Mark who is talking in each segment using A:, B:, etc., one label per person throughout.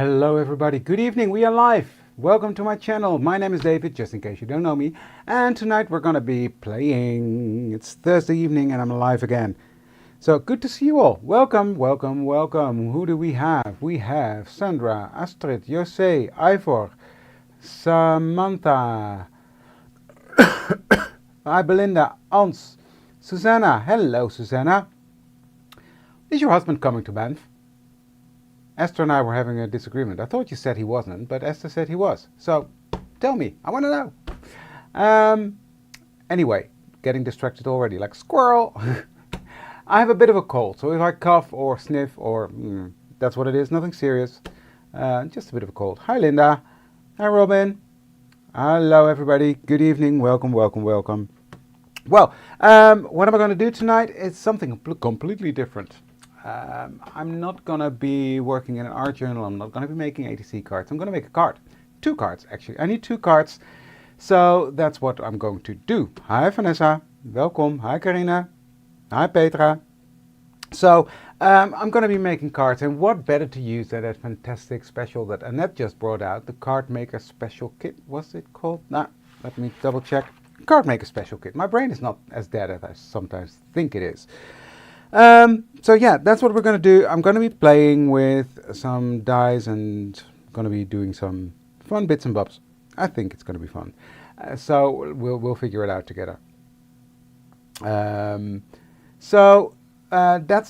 A: Hello everybody, good evening, we are live. Welcome to my channel. My name is David, just in case you don't know me. And tonight we're gonna be playing. It's Thursday evening and I'm live again. So good to see you all. Welcome, welcome, welcome. Who do we have? We have Sandra, Astrid, Jose, Ivor, Samantha, hi Belinda, Ans, Susanna. Hello Susanna. Is your husband coming to Banff? Esther and I were having a disagreement. I thought you said he wasn't, but Esther said he was. So, tell me. I want to know. Anyway, getting distracted already, like squirrel. I have a bit of a cold, so if I cough or sniff or... that's what it is, nothing serious. Just a bit of a cold. Hi Linda. Hi Robin. Hello everybody. Good evening. Welcome, welcome, welcome. Well, what am I going to do tonight? It's something completely different. I'm not going to be working in an art journal. I'm not going to be making ATC cards. I'm going to make a card. 2 cards, actually. I need 2 cards. So that's what I'm going to do. Hi, Vanessa. Welcome. Hi, Carina. Hi, Petra. So I'm going to be making cards. And what better to use than that fantastic special that Annette just brought out. The Card Maker Special Kit. What's it called? Nah, let me double check. Card Maker Special Kit. My brain is not as dead as I sometimes think it is. So yeah, that's what we're going to do. I'm going to be playing with some dies and going to be doing some fun bits and bobs. I think it's going to be fun. So we'll figure it out together. That's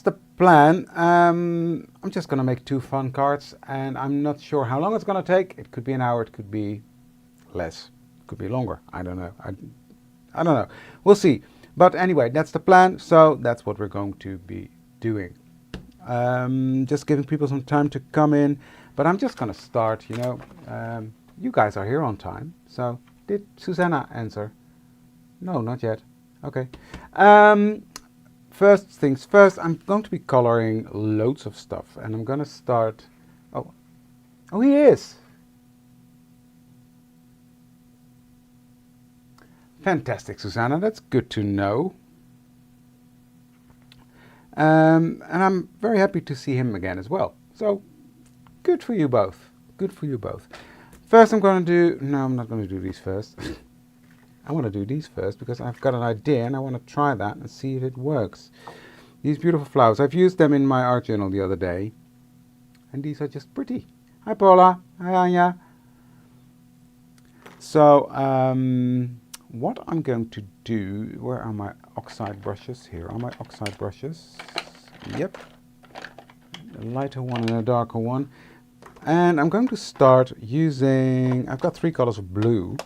A: the plan. I'm just going to make 2 fun cards and I'm not sure how long it's going to take. It could be an hour, it could be less, it could be longer. I don't know. I don't know. We'll see. But anyway, that's the plan, so that's what we're going to be doing. Just giving people some time to come in, but I'm just going to start, you know. You guys are here on time, so did Susanna answer? No, not yet. Okay. First things first, I'm going to be coloring loads of stuff, and I'm going to start... Oh, he is! Fantastic, Susanna. That's good to know. And I'm very happy to see him again as well. So, good for you both. Good for you both. First I'm going to do... No, I'm not going to do these first. I want to do these first because I've got an idea and I want to try that and see if it works. These beautiful flowers. I've used them in my art journal the other day. And these are just pretty. Hi, Paula. Hi, Anya. So, what I'm going to do, where are my oxide brushes? Here are my oxide brushes. Yep. A lighter one and a darker one. And I'm going to start using, I've got 3 colors of blue.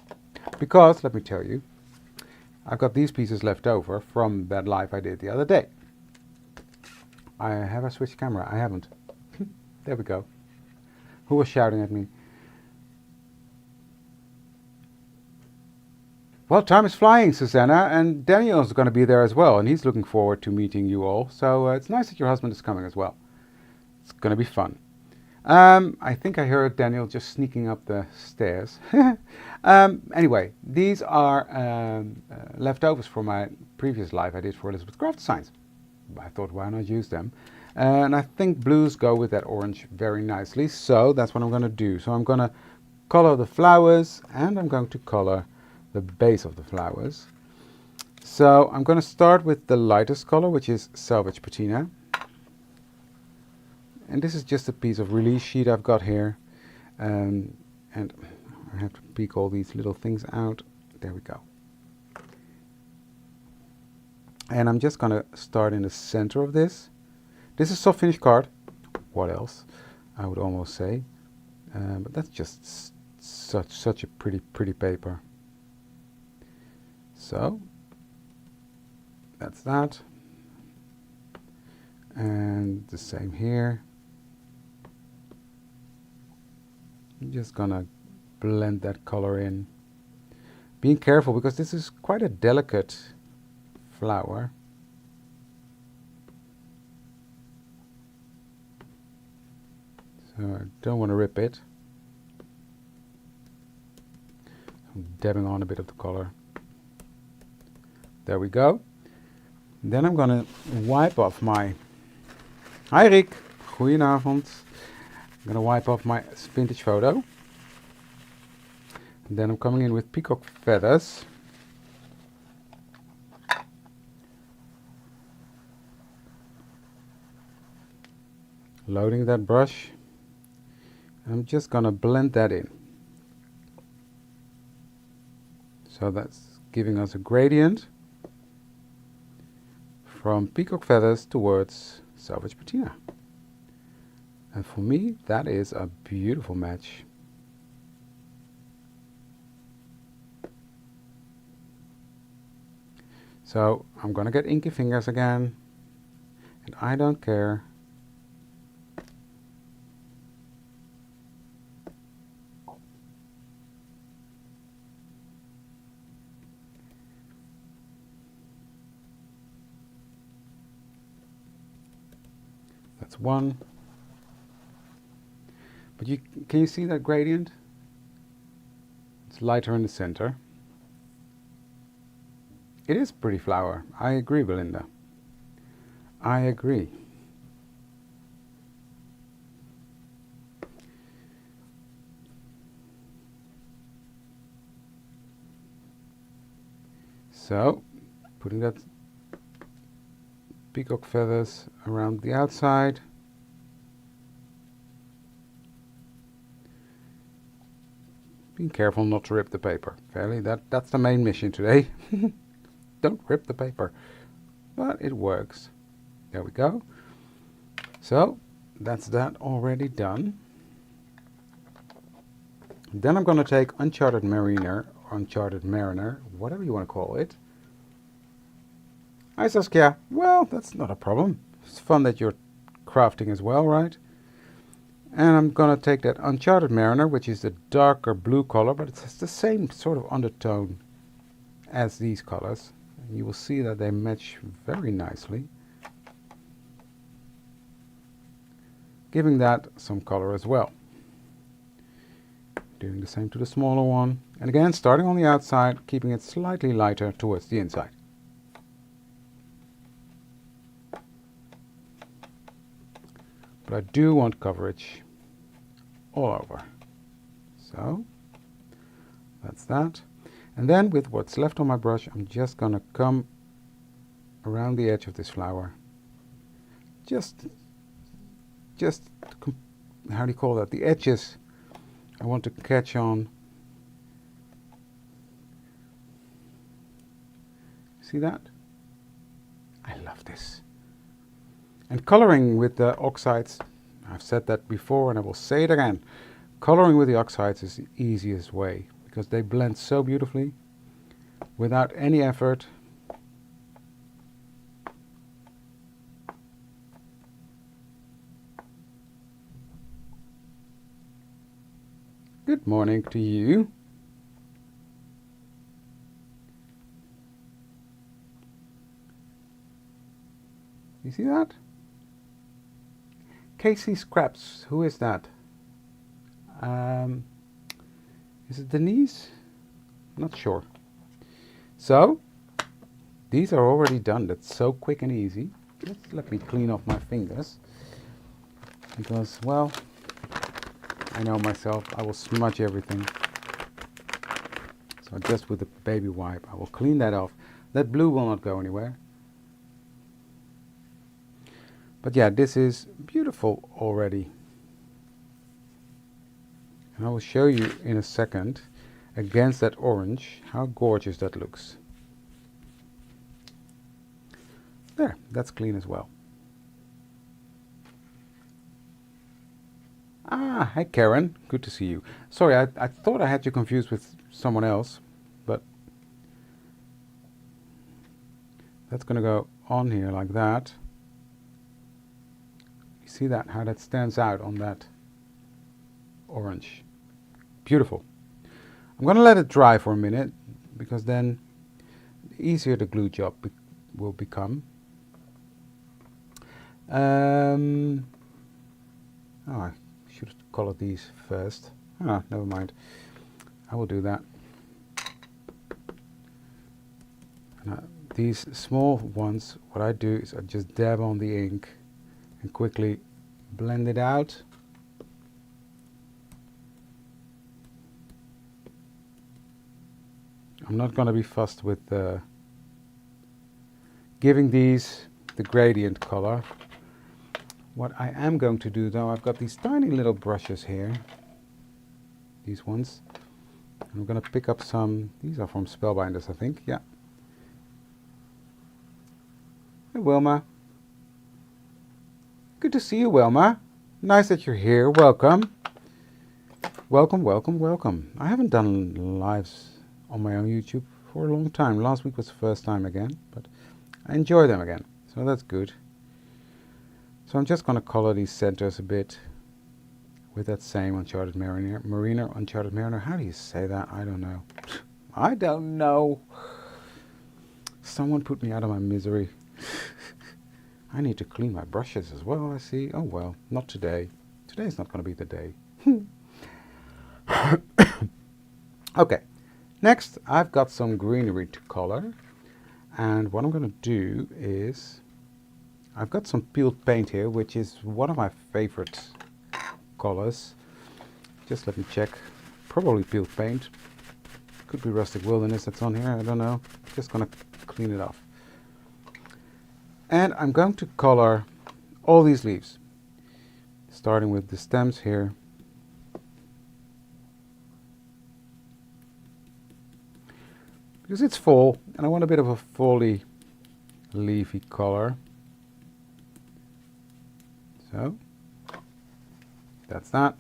A: Because, let me tell you, I've got these pieces left over from that live I did the other day. Have I switched camera? I haven't. There we go. Who was shouting at me? Well, time is flying, Susanna, and Daniel's going to be there as well, and he's looking forward to meeting you all. So it's nice that your husband is coming as well. It's going to be fun. I think I heard Daniel just sneaking up the stairs. Anyway, these are leftovers from my previous live I did for Elizabeth Craft Designs. I thought, why not use them? And I think blues go with that orange very nicely, so that's what I'm going to do. So I'm going to color the flowers, and I'm going to color the base of the flowers. So I'm going to start with the lightest color, which is Salvage Patina. And this is just a piece of release sheet I've got here. And I have to peek all these little things out. There we go. And I'm just going to start in the center of this. This is soft finish card. What else? I would almost say. But that's just such a pretty paper. So, that's that. And the same here. I'm just gonna blend that color in. Being careful because this is quite a delicate flower. So I don't want to rip it. I'm dabbing on a bit of the color. There we go. Then I'm going to wipe off my... Hi Rick, goedenavond. I'm going to wipe off my vintage photo. And then I'm coming in with peacock feathers. Loading that brush. I'm just going to blend that in. So that's giving us a gradient from peacock feathers towards selvage patina. And for me, that is a beautiful match. So I'm going to get inky fingers again, and I don't care. That's one. But can you see that gradient? It's lighter in the center. It is a pretty flower. I agree, Belinda. I agree. So, putting that peacock feathers around the outside. Being careful not to rip the paper. Fairly, that's the main mission today. Don't rip the paper. But it works. There we go. So, that's that already done. Then I'm going to take Uncharted Mariner, whatever you want to call it. Hi Saskia. Well, that's not a problem. It's fun that you're crafting as well, right? And I'm going to take that Uncharted Mariner, which is the darker blue color, but it has the same sort of undertone as these colors. And you will see that they match very nicely, giving that some color as well. Doing the same to the smaller one. And again, starting on the outside, keeping it slightly lighter towards the inside. But I do want coverage all over. So, that's that. And then with what's left on my brush, I'm just going to come around the edge of this flower. Just, how do you call that? The edges I want to catch on. See that? I love this. And coloring with the oxides, I've said that before and I will say it again. Coloring with the oxides is the easiest way because they blend so beautifully without any effort. Good morning to you. You see that? Casey Scraps, who is that? Is it Denise? Not sure. So, these are already done. That's so quick and easy. Just let me clean off my fingers. Because, well, I know myself, I will smudge everything. So just with the baby wipe, I will clean that off. That blue will not go anywhere. But yeah, this is beautiful already. And I will show you in a second, against that orange, how gorgeous that looks. There, that's clean as well. Ah, hi Karen, good to see you. Sorry, I thought I had you confused with someone else, but that's going to go on here like that. You see that, how that stands out on that orange. Beautiful. I'm going to let it dry for a minute, because then the easier the glue job will become. Oh, I should have colored these first. Ah, never mind. I will do that. Now, these small ones, what I do is I just dab on the ink and quickly blend it out. I'm not going to be fussed with giving these the gradient color. What I am going to do though, I've got these tiny little brushes here, these ones, and I'm going to pick up some, these are from Spellbinders I think, yeah. Hey Wilma. Good to see you, Wilma. Nice that you're here, welcome. Welcome, welcome, welcome. I haven't done lives on my own YouTube for a long time. Last week was the first time again, but I enjoy them again, so that's good. So I'm just going to color these centers a bit with that same Uncharted Mariner, Uncharted Mariner. How do you say that? I don't know. I don't know. Someone put me out of my misery. I need to clean my brushes as well, I see. Oh well, not today. Today's not going to be the day. Okay, next I've got some greenery to color. And what I'm going to do is, I've got some peeled paint here, which is one of my favorite colors. Just let me check. Probably peeled paint. Could be Rustic Wilderness that's on here, I don't know. Just going to clean it off. And I'm going to color all these leaves. Starting with the stems here. Because it's fall, and I want a bit of a fally, leafy color. So, that's that.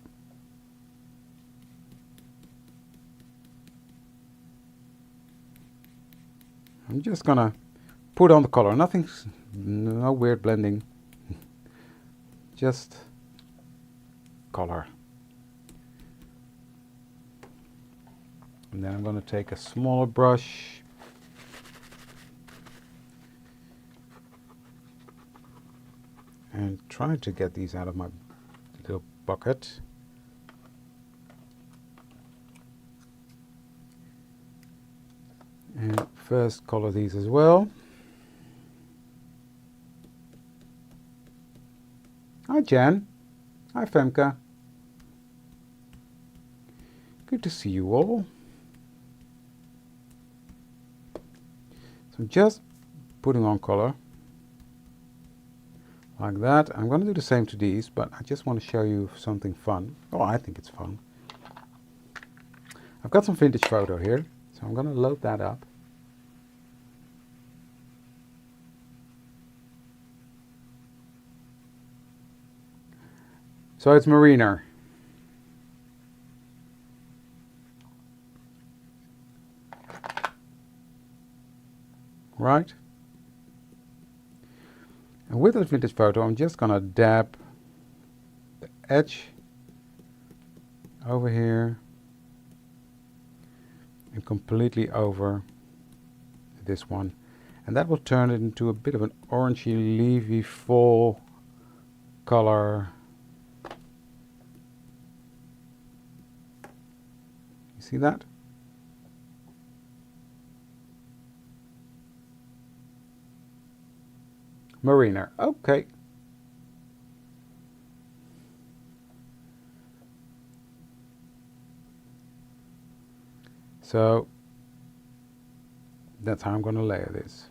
A: I'm just gonna put on the color. No weird blending. Just color. And then I'm going to take a smaller brush and try to get these out of my little bucket. And first color these as well. Hi Jan. Hi Femke. Good to see you all. So I'm just putting on color like that. I'm going to do the same to these, but I just want to show you something fun. Oh, I think it's fun. I've got some vintage photo here, so I'm going to load that up. So it's Mariner. Right? And with that vintage photo, I'm just gonna dab the edge over here and completely over this one. And that will turn it into a bit of an orangey, leafy, fall color. You see that? Mariner, okay. So that's how I'm going to layer this.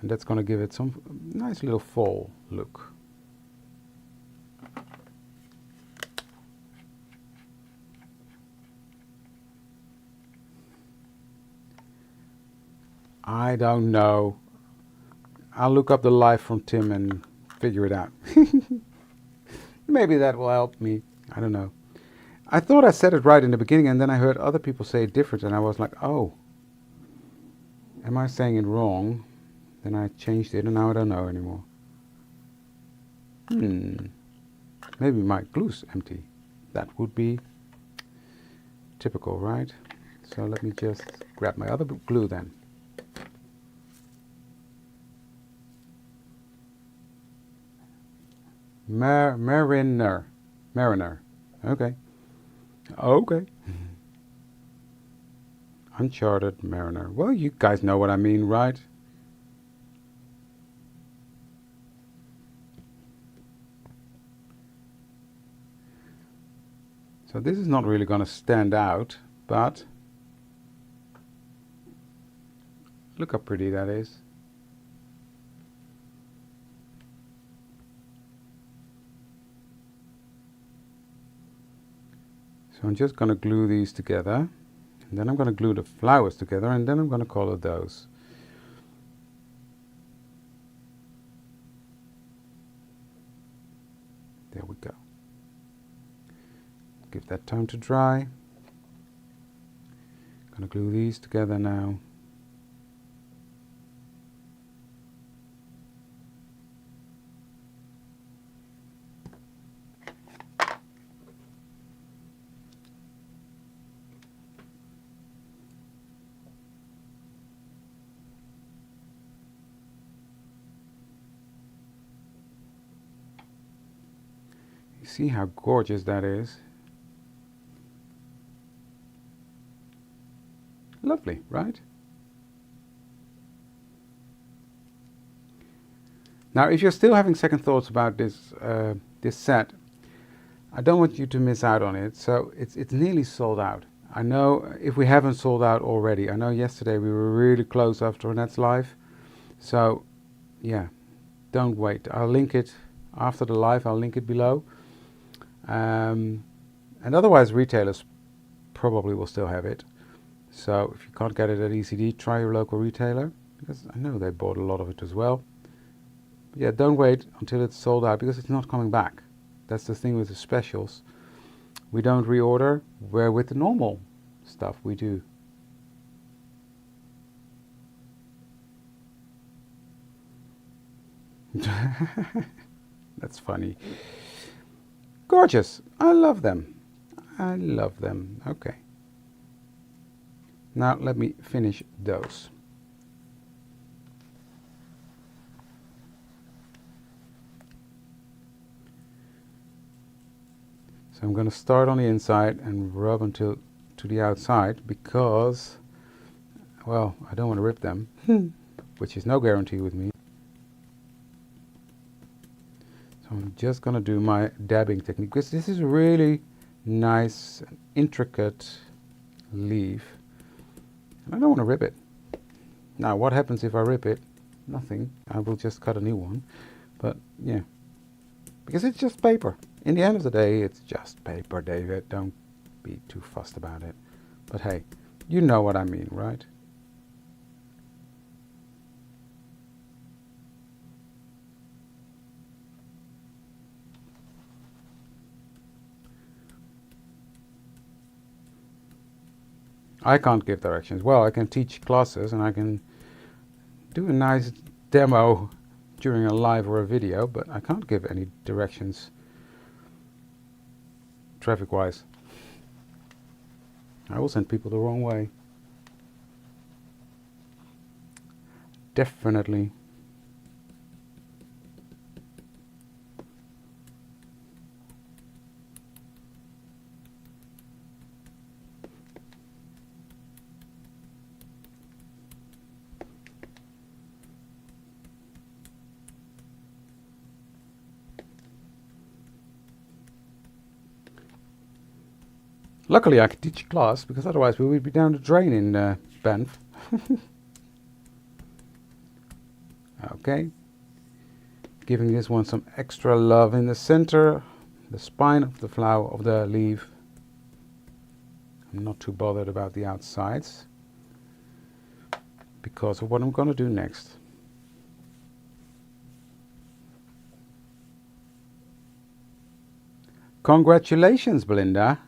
A: And that's going to give it some nice little fall look. I don't know. I'll look up the live from Tim and figure it out. Maybe that will help me. I don't know. I thought I said it right in the beginning, and then I heard other people say it different, and I was like, oh, am I saying it wrong? Then I changed it, and now I don't know anymore. Maybe my glue's empty. That would be typical, right? So let me just grab my other glue then. Mariner. Okay. Okay. Uncharted Mariner. Well, you guys know what I mean, right? So this is not really going to stand out, but Look how pretty that is. So I'm just going to glue these together, and then I'm going to glue the flowers together, and then I'm going to color those. There we go. Give that time to dry. I'm going to glue these together now. You see how gorgeous that is? Lovely, right? Now, if you're still having second thoughts about this this set, I don't want you to miss out on it. So it's nearly sold out. I know if we haven't sold out already. I know yesterday we were really close after Annette's live. So, yeah, don't wait. I'll link it after the live. I'll link it below. And otherwise, retailers probably will still have it. So if you can't get it at ECD, try your local retailer, because I know they bought a lot of it as well. But yeah, don't wait until it's sold out, because it's not coming back. That's the thing with the specials. We don't reorder, where with the normal stuff we do. That's funny. Gorgeous. I love them. I love them. Okay. Now let me finish those. So I'm going to start on the inside and rub until to the outside, because, well, I don't want to rip them, which is no guarantee with me. So I'm just going to do my dabbing technique, because this is a really nice, intricate leaf. And I don't want to rip it. Now, what happens if I rip it? Nothing. I will just cut a new one. But, yeah. Because it's just paper. In the end of the day, it's just paper, David. Don't be too fussed about it. But hey, you know what I mean, right? I can't give directions. Well, I can teach classes and I can do a nice demo during a live or a video, but I can't give any directions traffic-wise. I will send people the wrong way. Definitely. Luckily I can teach a class, because otherwise we would be down the drain in Banff. Okay. Giving this one some extra love in the center, the spine of the flower, of the leaf. I'm not too bothered about the outsides, because of what I'm going to do next. Congratulations, Belinda.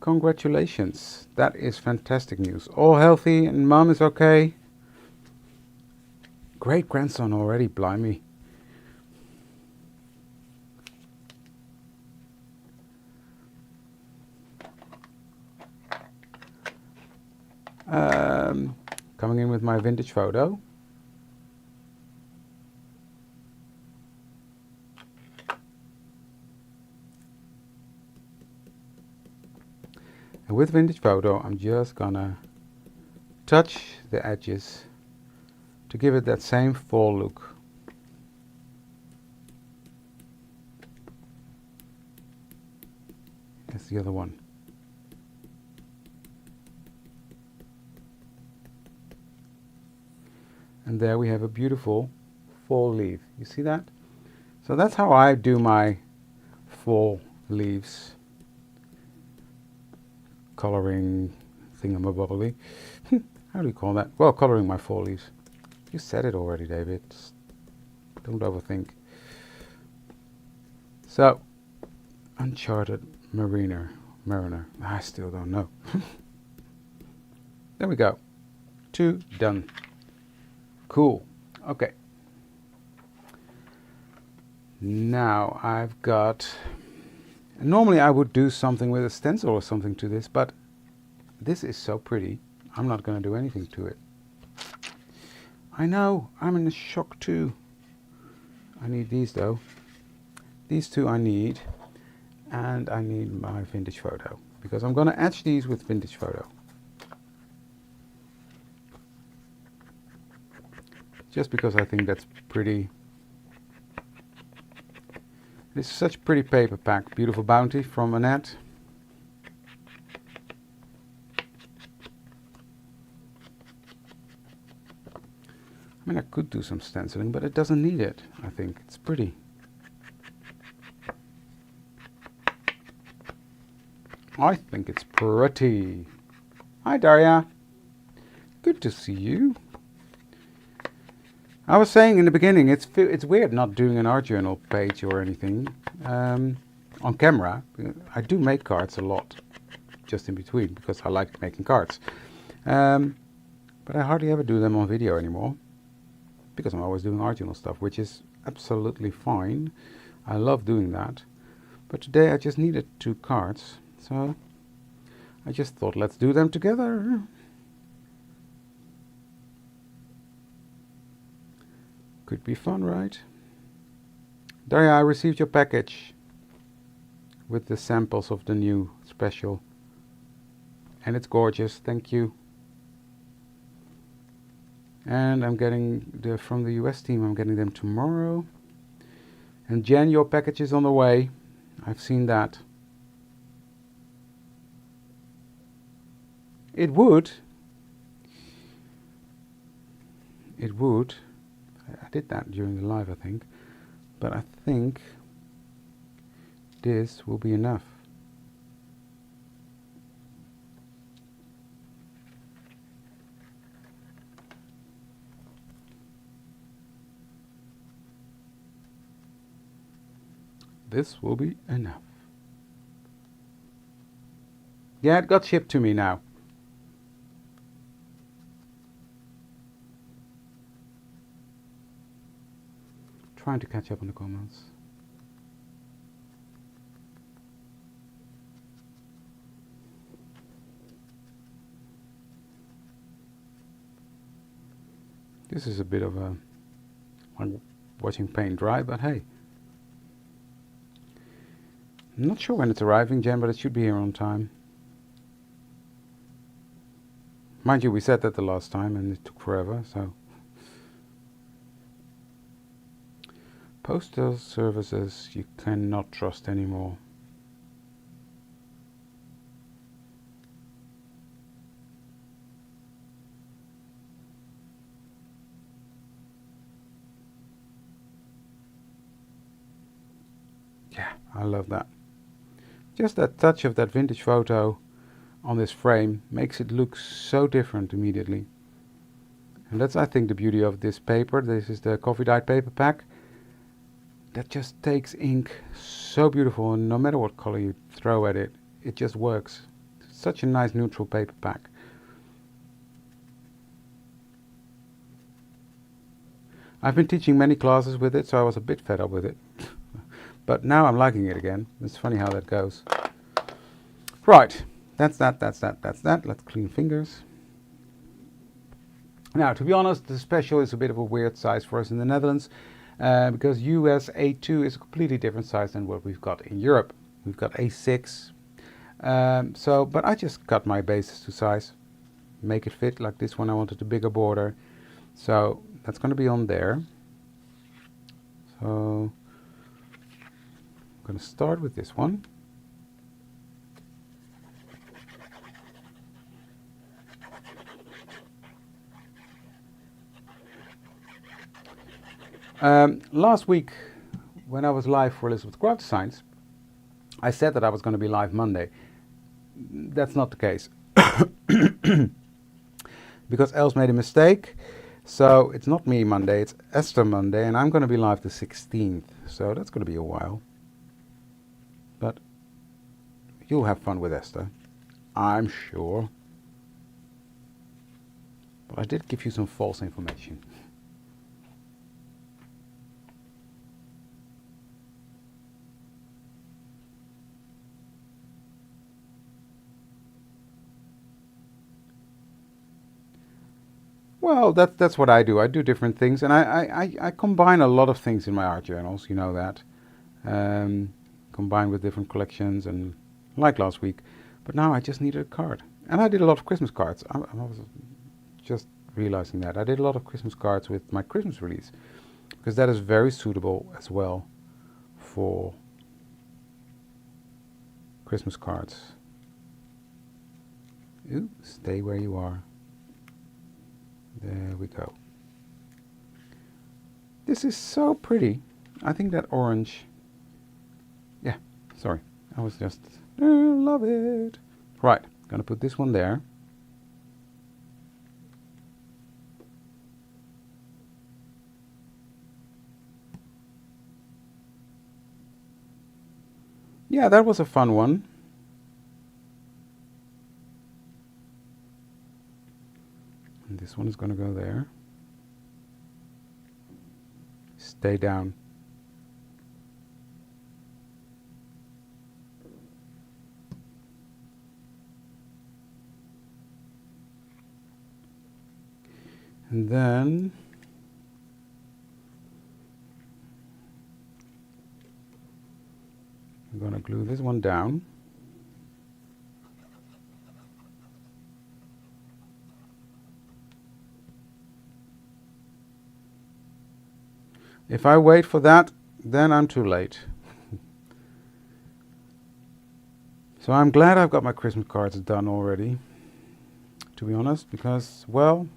A: Congratulations. That is fantastic news. All healthy and mom is okay. Great grandson already, blimey. Coming in with my vintage photo. And with vintage photo, I'm just gonna touch the edges to give it that same fall look. As the other one. And there we have a beautiful fall leaf. You see that? So that's how I do my fall leaves. Coloring thingamabobbly. How do you call that? Well, coloring my fall leaves. You said it already, David. Just don't overthink. So, Uncharted Mariner. I still don't know. There we go. 2 done. Cool. Okay. Now I've got... Normally I would do something with a stencil or something to this, but this is so pretty. I'm not going to do anything to it. I know, I'm in a shock too. I need these though. These two I need. And I need my vintage photo. Because I'm going to etch these with vintage photo. Just because I think that's pretty. This is such a pretty paper pack. Beautiful Bounty from Annette. I mean, I could do some stenciling, but it doesn't need it. I think it's pretty. I think it's pretty. Hi, Daria. Good to see you. I was saying in the beginning, it's weird not doing an art journal page or anything on camera. I do make cards a lot, just in between, because I like making cards. But I hardly ever do them on video anymore, because I'm always doing art journal stuff, which is absolutely fine. I love doing that. But today I just needed 2 cards, so I just thought, let's do them together. Could be fun, right? Daria, I received your package with the samples of the new special. And it's gorgeous, thank you. And I'm getting from the US team, I'm getting them tomorrow. And Jen, your package is on the way. I've seen that. It would. It would. I did that during the live, I think. But I think this will be enough. This will be enough. Yeah, it got shipped to me now. Trying to catch up on the comments. This is a bit of a like watching paint dry, but hey. I'm not sure when it's arriving, Jen, but it should be here on time. Mind you, we said that the last time and it took forever, so. Postal services you cannot trust anymore. Yeah, I love that. Just that touch of that vintage photo on this frame makes it look so different immediately. And that's, I think, the beauty of this paper. This is the coffee dyed paper pack. That just takes ink so beautiful, and no matter what color you throw at it, it just works. Such a nice neutral paper pack. I've been teaching many classes with it, so I was a bit fed up with it. But now I'm liking it again. It's funny how that goes. Right, that's that. Let's clean fingers. Now, to be honest, the special is a bit of a weird size for us in the Netherlands. Because US A2 is a completely different size than what we've got in Europe. We've got A6. But I just cut my bases to size. Make it fit like this one. I wanted a bigger border. So that's going to be on there. So I'm going to start with this one. Last week, when I was live for Elizabeth Craft Designs, I said that I was going to be live Monday. That's not the case. Because Els made a mistake. So it's not me Monday, it's Esther Monday, and I'm going to be live the 16th. So that's going to be a while. But you'll have fun with Esther, I'm sure. But I did give you some false information. Well, that's what I do. I do different things, and I combine a lot of things in my art journals. You know that. Combine with different collections, and like last week. But now I just needed a card, and I did a lot of Christmas cards. I was just realizing that I did a lot of Christmas cards with my Christmas release, because that is very suitable as well for Christmas cards. Ooh, stay where you are. There we go. This is so pretty. I think that orange... Yeah, sorry. I was just... love it. Right, gonna put this one there. Yeah, that was a fun one. And this one is going to go there. Stay down. And then I'm going to glue this one down. If I wait for that, then I'm too late. So I'm glad I've got my Christmas cards done already, to be honest, because, well,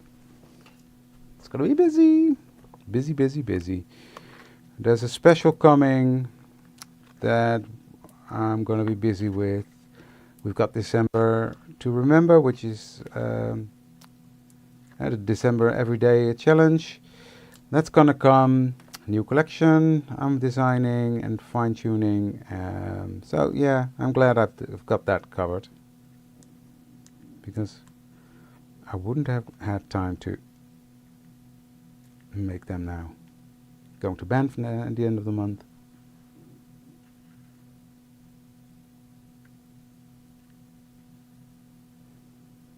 A: it's going to be busy. Busy, busy, busy. There's a special coming that I'm going to be busy with. We've got December to Remember, which is the December Everyday Challenge. That's going to come. New collection I'm designing and fine-tuning. So yeah, I'm glad I've got that covered, because I wouldn't have had time to make them now. Going to Banff at the end of the month.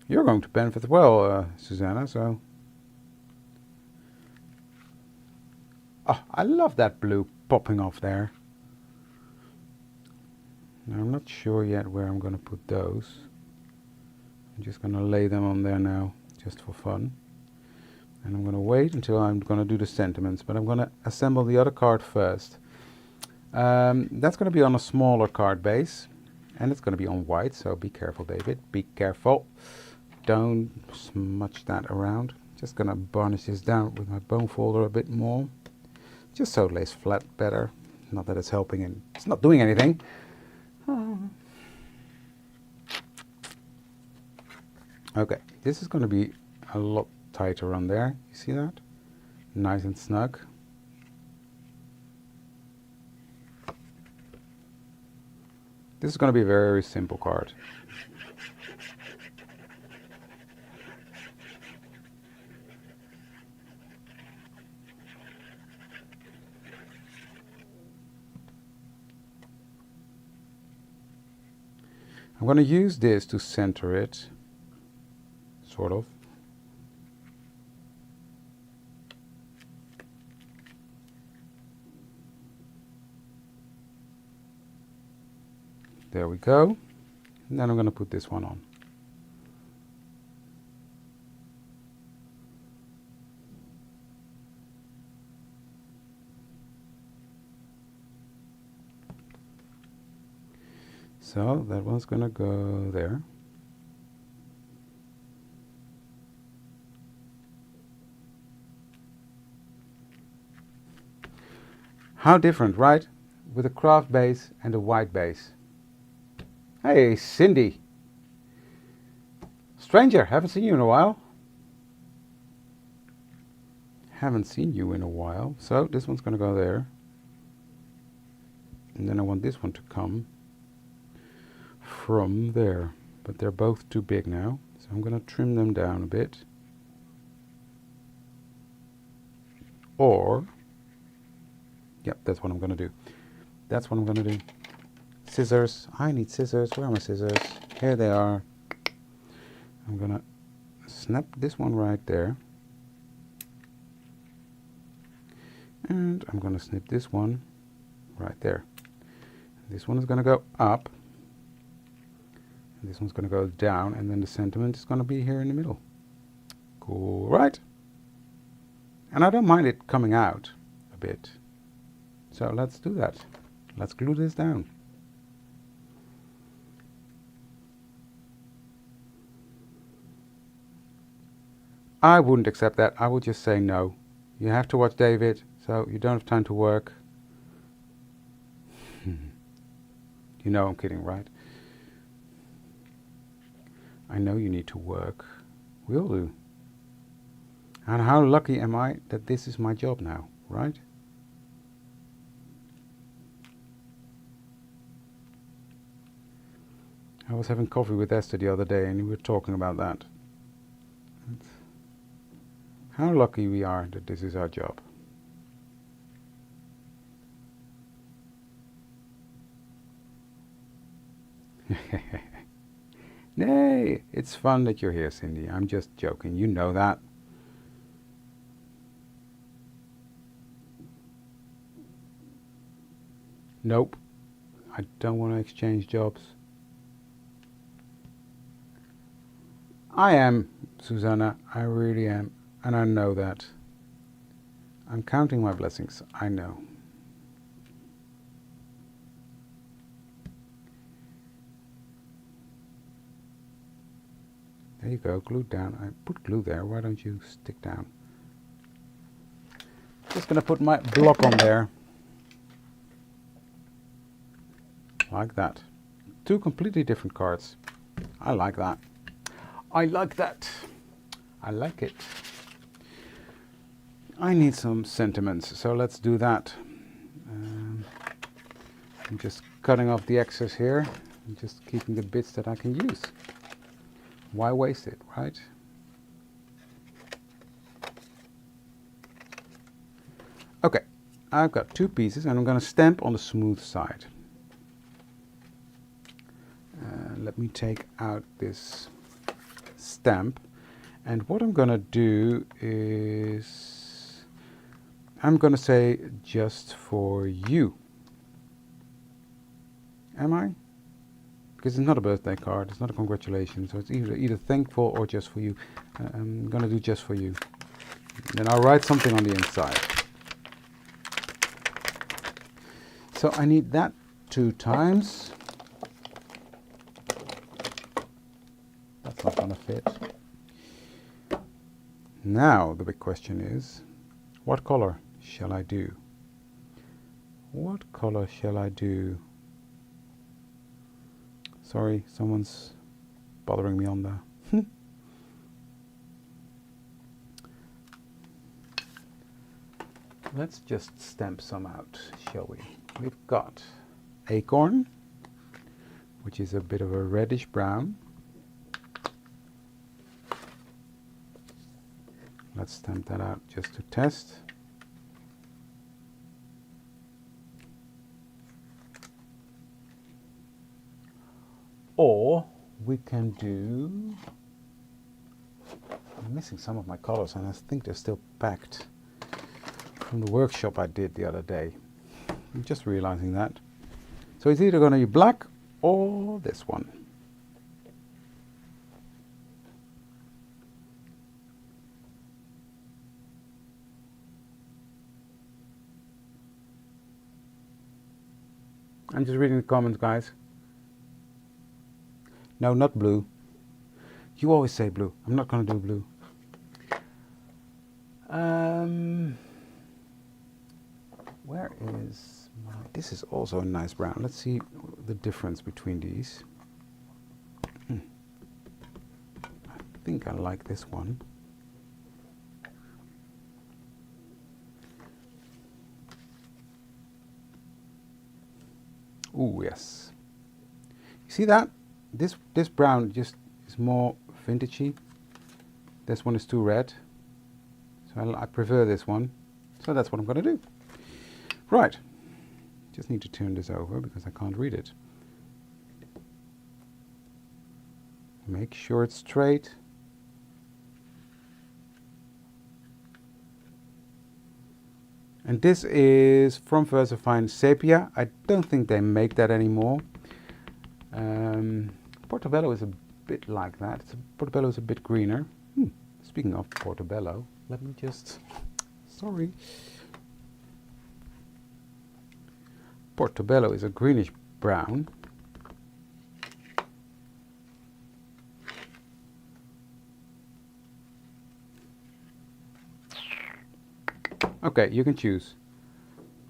A: You're going to Banff as well, Susanna, so... Oh, I love that blue popping off there. Now, I'm not sure yet where I'm going to put those. I'm just going to lay them on there now, just for fun. And I'm going to wait until I'm going to do the sentiments, but I'm going to assemble the other card first. That's going to be on a smaller card base, and it's going to be on white, so be careful, David. Be careful. Don't smudge that around. Just going to varnish this down with my bone folder a bit more. Just so it lays flat better. Not that it's helping, and it's not doing anything. Okay, this is going to be a lot tighter on there. You see that? Nice and snug. This is going to be a very simple card. I'm going to use this to center it, sort of. There we go. And then I'm going to put this one on. So that one's going to go there. How different, right? With a craft base and a white base. Hey, Cindy. Stranger, haven't seen you in a while. Haven't seen you in a while. So this one's going to go there. And then I want this one to come from there. But they're both too big now. So I'm going to trim them down a bit. Or, yep, that's what I'm going to do. That's what I'm going to do. Scissors. I need scissors. Where are my scissors? Here they are. I'm going to snap this one right there. And I'm going to snip this one right there. This one is going to go up. And this one's going to go down. And then the sentiment is going to be here in the middle. Cool, right? And I don't mind it coming out a bit. So let's do that. Let's glue this down. I wouldn't accept that. I would just say no. You have to watch David, so you don't have time to work. You know I'm kidding, right? I know you need to work. We all do. And how lucky am I that this is my job now, right? I was having coffee with Esther the other day and we were talking about that. How lucky we are that this is our job. Nay, it's fun that you're here, Cindy. I'm just joking. You know that. Nope. I don't want to exchange jobs. I am, Susanna. I really am. And I know that. I'm counting my blessings. I know. There you go, glued down. I put glue there. Why don't you stick down? Just going to put my block on there. Like that. Two completely different cards. I like that. I like that. I like it. I need some sentiments, so let's do that. I'm just cutting off the excess here. I'm just keeping the bits that I can use. Why waste it, right? Okay, I've got two pieces and I'm going to stamp on the smooth side. Let me take out this stamp. And what I'm going to do is, I'm going to say just for you. Am I? Because it's not a birthday card, it's not a congratulations, so it's either thankful or just for you. I'm going to do just for you. Then I'll write something on the inside. So I need that 2 times. That's not going to fit. Now the big question is, what color shall I do? What color shall I do? Sorry, someone's bothering me on the... Let's just stamp some out, shall we? We've got acorn, which is a bit of a reddish brown. Let's stamp that out just to test. Or we can do... I'm missing some of my colors and I think they're still packed from the workshop I did the other day. I'm just realizing that. So it's either going to be black or this one. I'm just reading the comments, guys. No, not blue. You always say blue. I'm not going to do blue. Where is my... This is also a nice brown. Let's see the difference between these. I think I like this one. Ooh, yes. You see that? This brown just is more vintagey. This one is too red. So I prefer this one. So that's what I'm going to do. Right. Just need to turn this over because I can't read it. Make sure it's straight. And this is from VersaFine Sepia. I don't think they make that anymore. Portobello is a bit like that. Portobello is a bit greener. Speaking of Portobello, let me just... Sorry. Portobello is a greenish brown. Okay, you can choose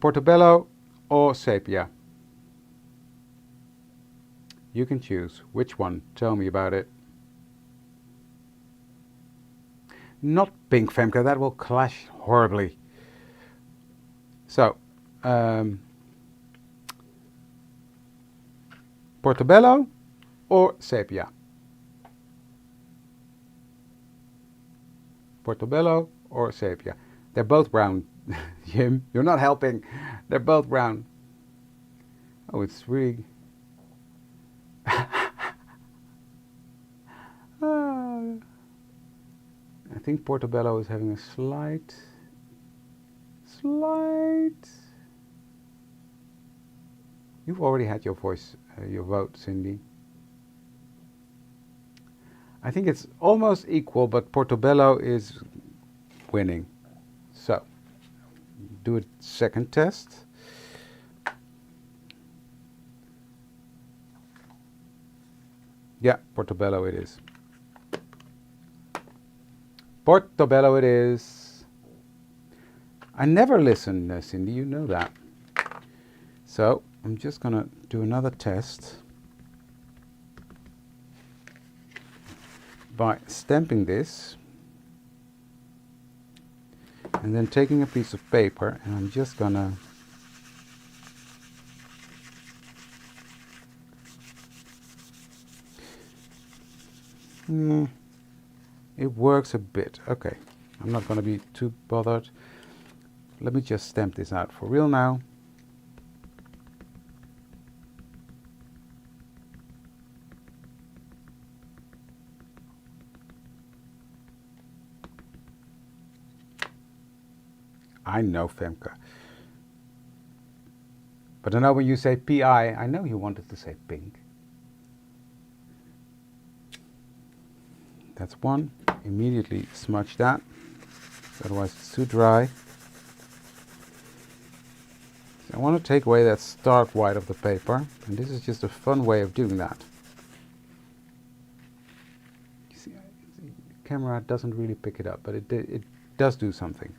A: Portobello or Sepia. You can choose which one. Tell me about it. Not pink, Femke, that will clash horribly. So, Portobello or Sepia? Portobello or Sepia? They're both brown. Jim, you're not helping. They're both brown. Oh, it's really... I think Portobello is having a slight... You've already had your vote, Cindy. I think it's almost equal, but Portobello is winning. So, do a second test. Yeah, Portobello it is. Portobello it is. I never listen, Cindy, you know that. So, I'm just gonna do another test by stamping this and then taking a piece of paper, and I'm just gonna it works a bit. Okay, I'm not gonna be too bothered. Let me just stamp this out for real now. I know, Femke. But I know when you say PI, I know you wanted to say pink. That's one. Immediately smudge that. Otherwise it's too dry. So I want to take away that stark white of the paper. And this is just a fun way of doing that. You see, the camera doesn't really pick it up, but it does do something.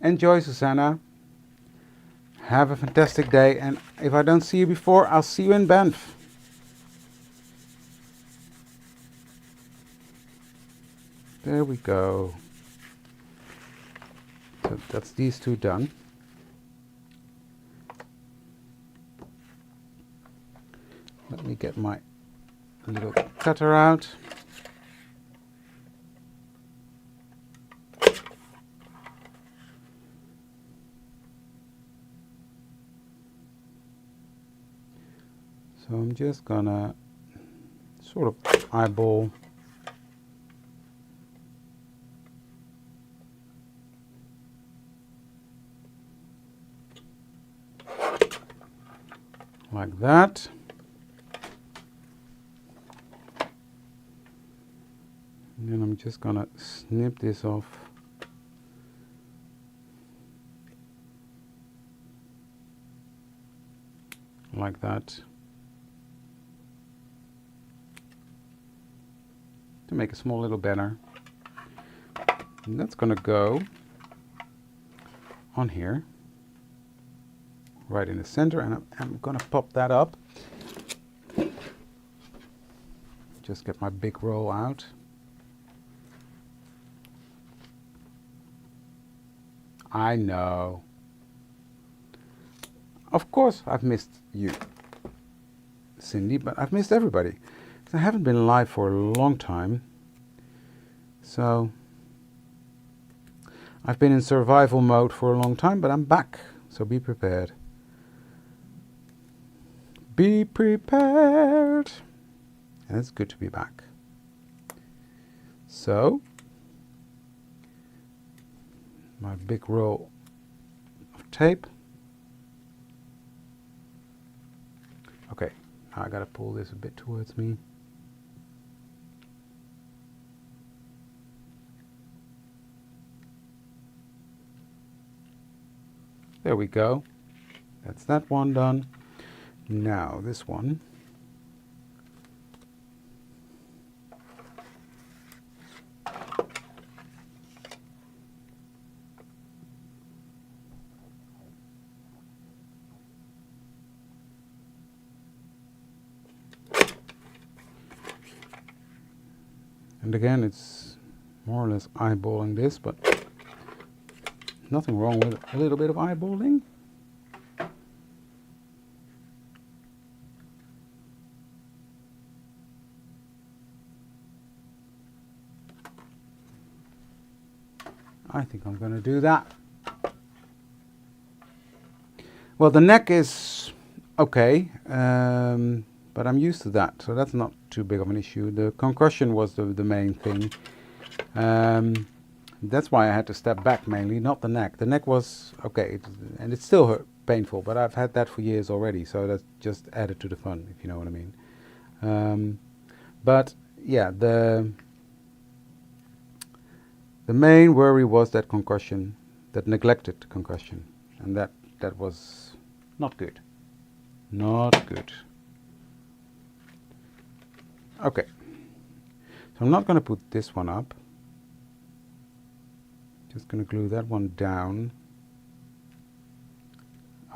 A: Enjoy, Susanna. Have a fantastic day, and if I don't see you before, I'll see you in Banff. There we go. So that's these two done. Let me get my little cutter out. So I'm just gonna sort of eyeball like that. And then I'm just gonna snip this off. like that, to make a small little banner. And that's gonna go on here, right in the center, and I'm gonna pop that up. Just get my big roll out. I know. Of course I've missed you, Cindy, but I've missed everybody. I haven't been live for a long time. So I've been in survival mode for a long time, but I'm back. So be prepared. Be prepared. And it's good to be back. So my big roll of tape. Okay, now I gotta pull this a bit towards me. There we go. That's that one done. Now this one. And again, it's more or less eyeballing this, but nothing wrong with a little bit of eyeballing. I think I'm going to do that. Well, the neck is okay, but I'm used to that, so that's not too big of an issue. The concussion was the main thing. That's why I had to step back mainly, not the neck. The neck was okay, and it's still painful, but I've had that for years already, so that's just added to the fun, if you know what I mean. But yeah, the main worry was that concussion, that neglected concussion, and that was not good. Not good. Okay, so I'm not going to put this one up. Just going to glue that one down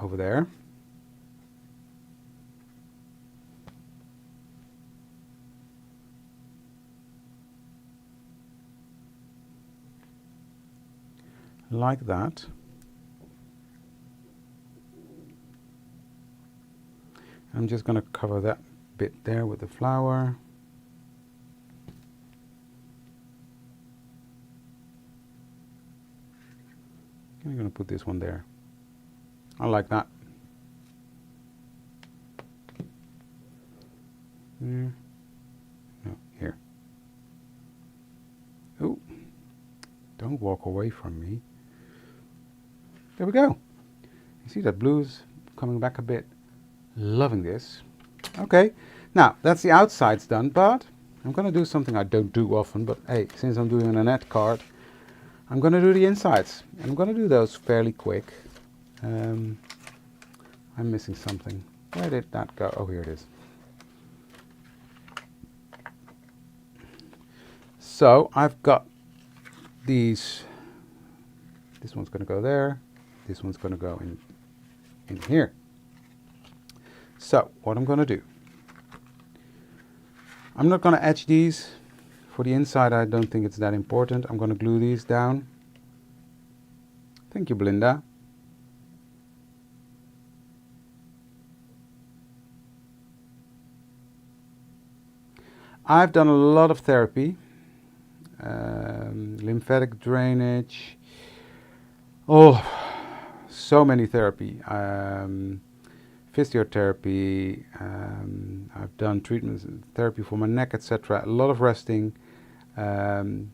A: over there. Like that. I'm just going to cover that bit there with the flower. I'm going to put this one there. I like that. No, here. Oh, don't walk away from me. There we go. You see that blue's coming back a bit. Loving this. Okay, now that's the outsides done, but I'm going to do something I don't do often, but hey, since I'm doing an Annette card, I'm going to do the insides, and I'm going to do those fairly quick. I'm missing something. Where did that go? Oh, here it is. So I've got these. This one's going to go there. This one's going to go in here. So what I'm going to do, I'm not going to etch these. For the inside, I don't think it's that important. I'm going to glue these down. Thank you, Belinda. I've done a lot of therapy, lymphatic drainage, oh, so many therapy, physiotherapy, I've done treatments, therapy for my neck, etc. A lot of resting, and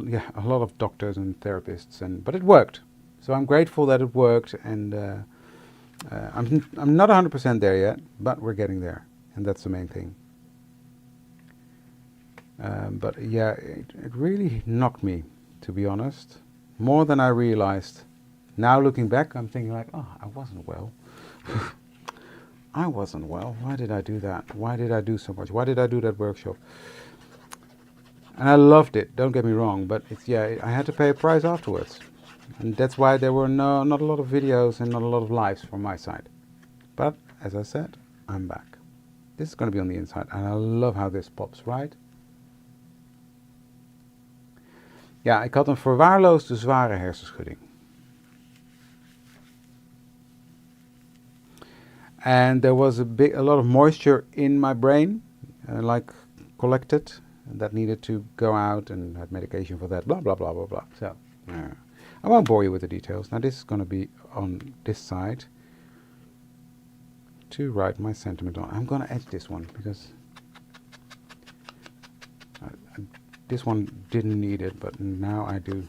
A: yeah, a lot of doctors and therapists, but it worked. So I'm grateful that it worked, and I'm not 100% there yet, but we're getting there, and that's the main thing. But yeah, it really knocked me, to be honest, more than I realized. Now looking back, I'm thinking like, oh, I wasn't well. I wasn't well. Why did I do that? Why did I do so much? Why did I do that workshop? And I loved it, don't get me wrong, but it's, yeah, I had to pay a price afterwards. And that's why there were not a lot of videos and not a lot of lives from my side. But, as I said, I'm back. This is going to be on the inside, and I love how this pops, right? Ja, ik had een verwaarloosde zware hersenschudding. And there was a lot of moisture in my brain, like collected, and that needed to go out, and had medication for that, blah, blah, blah, blah, blah. So, I won't bore you with the details. Now this is going to be on this side to write my sentiment on. I'm going to edge this one, because this one didn't need it, but now I do.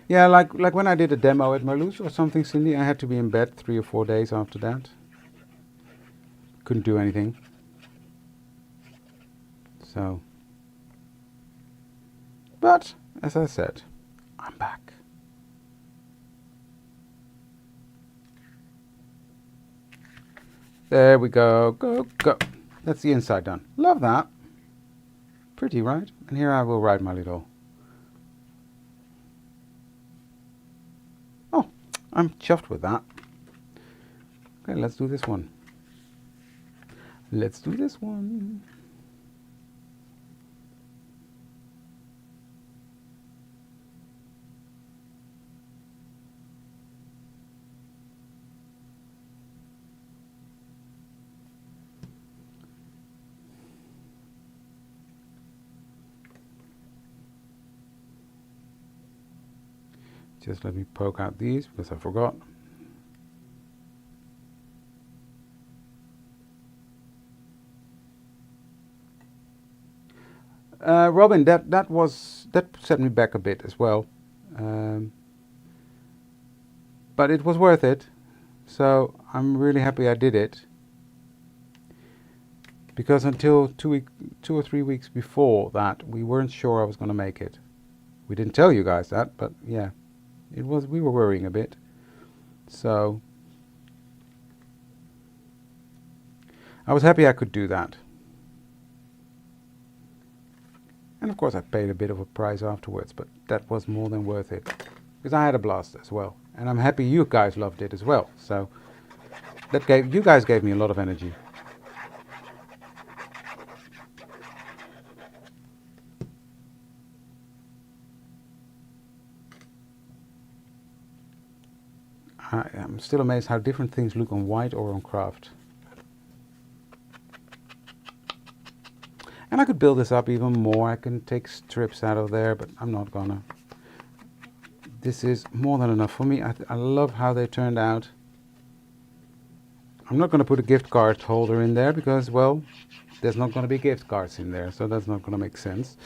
A: Yeah, like when I did a demo at Marloes or something, Cindy, I had to be in bed 3 or 4 days after that. Couldn't do anything. So, but as I said, I'm back. There we go, go, go. That's the inside done. Love that. Pretty, right? And here I will write my little. Oh, I'm chuffed with that. Okay, let's do this one. Let's do this one. Just let me poke out these because I forgot. Robin, that set me back a bit as well, but it was worth it. So I'm really happy I did it, because until 2 or 3 weeks before that, we weren't sure I was going to make it. We didn't tell you guys that, but yeah, it was. We were worrying a bit. So I was happy I could do that. And of course I paid a bit of a price afterwards, but that was more than worth it, because I had a blast as well. And I'm happy you guys loved it as well. So that you guys gave me a lot of energy. I'm still amazed how different things look on white or on craft. And I could build this up even more. I can take strips out of there, but I'm not gonna. This is more than enough for me. I love how they turned out. I'm not gonna put a gift card holder in there because, well, there's not gonna be gift cards in there, so that's not gonna make sense.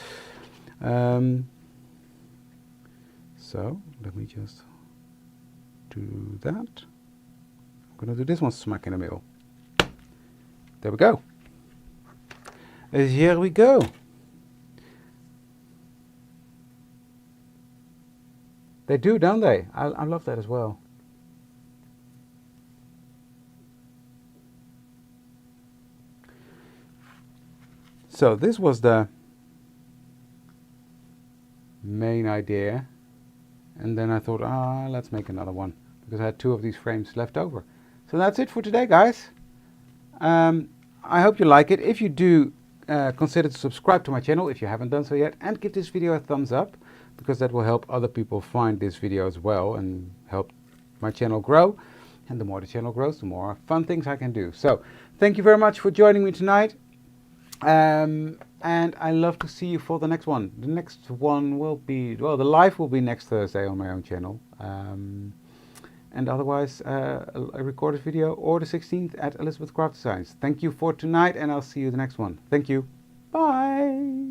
A: So let me just do that. I'm gonna do this one smack in the middle. There we go. Here we go. They do, don't they? I love that as well. So this was the main idea, and then I thought, let's make another one, because I had 2 of these frames left over. So that's it for today, guys. I hope you like it. If you do, consider to subscribe to my channel if you haven't done so yet, and give this video a thumbs up, because that will help other people find this video as well and help my channel grow. And the more the channel grows, the more fun things I can do. So thank you very much for joining me tonight, and I love to see you for the next one. The next one will be, well, the live will be next Thursday on my own channel, and otherwise a recorded video, or the 16th at Elizabeth Craft Designs. Thank you for tonight, and I'll see you the next one. Thank you. Bye.